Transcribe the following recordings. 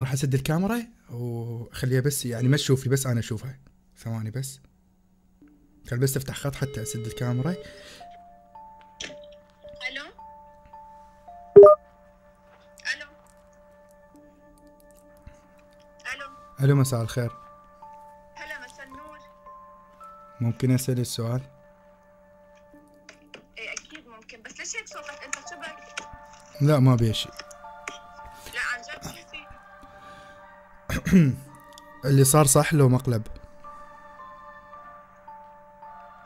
راح اسد الكاميرا وخليها بس يعني ما تشوفي، بس انا اشوفها. ثواني بس، خل بس افتح خط حتى اسد الكاميرا. الو الو الو الو، مساء الخير. هلا مساء النور. ممكن اسال السؤال؟ ايه اكيد ممكن، بس ليش هيك صوتك؟ انت شبك؟ لا ما بي شيء. لا عن جد شو في؟ اللي صار صح لو مقلب؟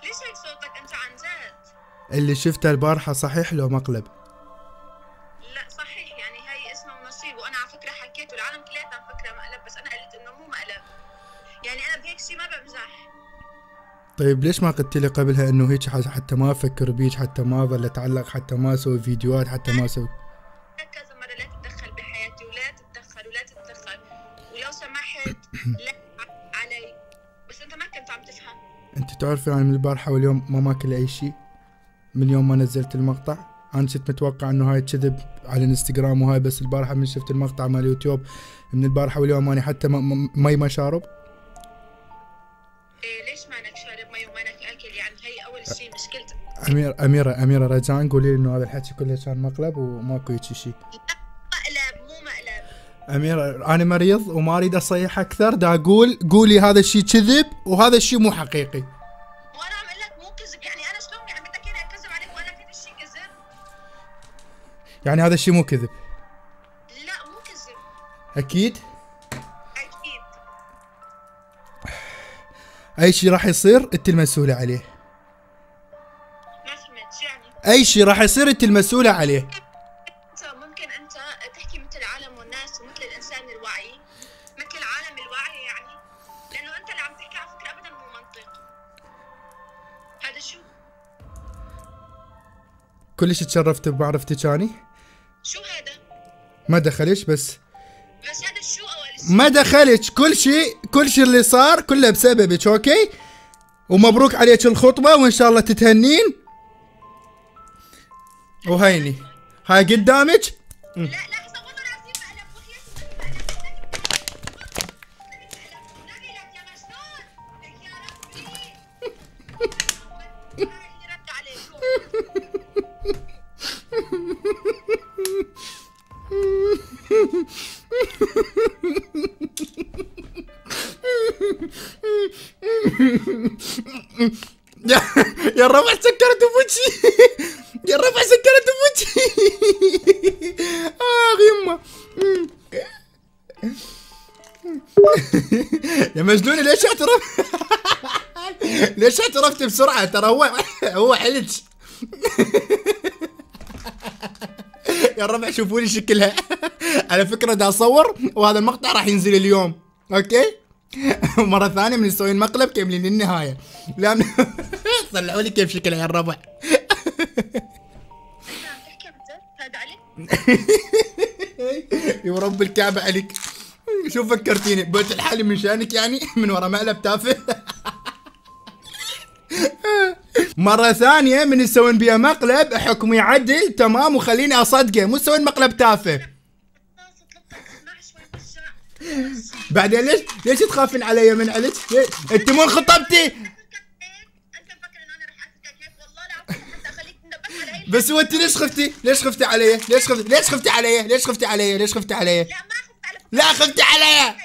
ليش هيك صوتك انت عن جد؟ اللي شفته البارحة صحيح لو مقلب؟ لا صحيح، يعني هي اسمه ونصيب، وانا على فكره حكيت والعالم كلياتها مفكره مقلب، بس انا قلت انه مو مقلب. يعني انا بهيك شيء ما بمزح. طيب ليش ما قلت لي قبلها انه هيك حتى ما افكر بيك، حتى ما ظل اتعلق، حتى ما اسوي فيديوهات، حتى ما اسوي كذا مره لا تتدخل بحياتي، ولا تتدخل ولا تتدخل، ولو سمحت لا علي، بس انت ما كنت عم تفهم. انت تعرفي انا من البارحة واليوم ما ماكل اي شيء من يوم ما نزلت المقطع. انا كنت متوقع انه هاي كذب على الانستغرام وهاي، بس البارحة من شفت المقطع مال اليوتيوب من البارحة واليوم اني حتى مي ما شارب. إيه ليش مانك شارب مي ومانك اكل؟ يعني هي اول شيء مشكلتك. أميرة رجاء قولي لي إنه هذا الحكي كله كان مقلب وماكو هيك شيء. مقلب مو مقلب. أميرة أنا مريض وما أريد أصيح أكثر، دا أقول قولي هذا الشيء كذب وهذا الشيء مو حقيقي. وانا عم اقول لك مو كذب، يعني انا شلون يعني بدك اياني اكذب عليك وانا هذا الشيء كذب؟ يعني هذا الشيء مو كذب؟ لا مو كذب. أكيد؟ اكيد. أي شيء راح يصير أنت المسؤولة عليه. ما فهمت شو يعني؟ أي شيء راح يصير أنت المسؤولة عليه. ممكن انت تحكي مثل العالم والناس ومثل الانسان الواعي، مثل العالم الواعي يعني، لانه انت اللي عم تحكي على فكره ابدا مو منطق. هذا شو؟ كلش تشرفت بمعرفتك أني. شو هذا؟ ما دخلش بس هذا شو اول شيء؟ ما دخلش، كل شيء اللي صار كله بسببك. أوكي، ومبروك عليك الخطبة وإن شاء الله تتهنين. وهيني هاي قدامك. لا لحظه والله العظيم مقلب، وحياتي نبي لك يا مجنون، لك يا ربي. هاي رد عليكم. يا الربع سكرت بوجهي. يا الربع سكرت بوجهي. يمه. يا مجنون ليش اعترف؟ ليش اعترفت بسرعة؟ ترى هو حلج. يا الربع شوفوا لي شكلها. على فكرة دا اصور وهذا المقطع راح ينزل اليوم. اوكي، مرة ثانية من نسوي المقلب كاملين للنهاية. لا طلعوا لي كيف شكلها يا الربع. تحكي هذا عليك؟ ورب الكعبة عليك. شوف فكرتيني بقيت الحالي من شانك يعني من ورا مقلب تافه. مرة ثانية من تسوين بيها مقلب حكمي عدل تمام وخليني اصدقه، مو تسوين مقلب تافه. بعدين ليش تخافين علي من عليك؟ انت مو خطبتي؟ انت مفكر ان انا رح اتركك هيك؟ والله العظيم حتى اخليك تنبه على اي. بس هو انت ليش خفتي علي؟ ليش خفتي علي؟ لا ما خفت على لا خفتي علي.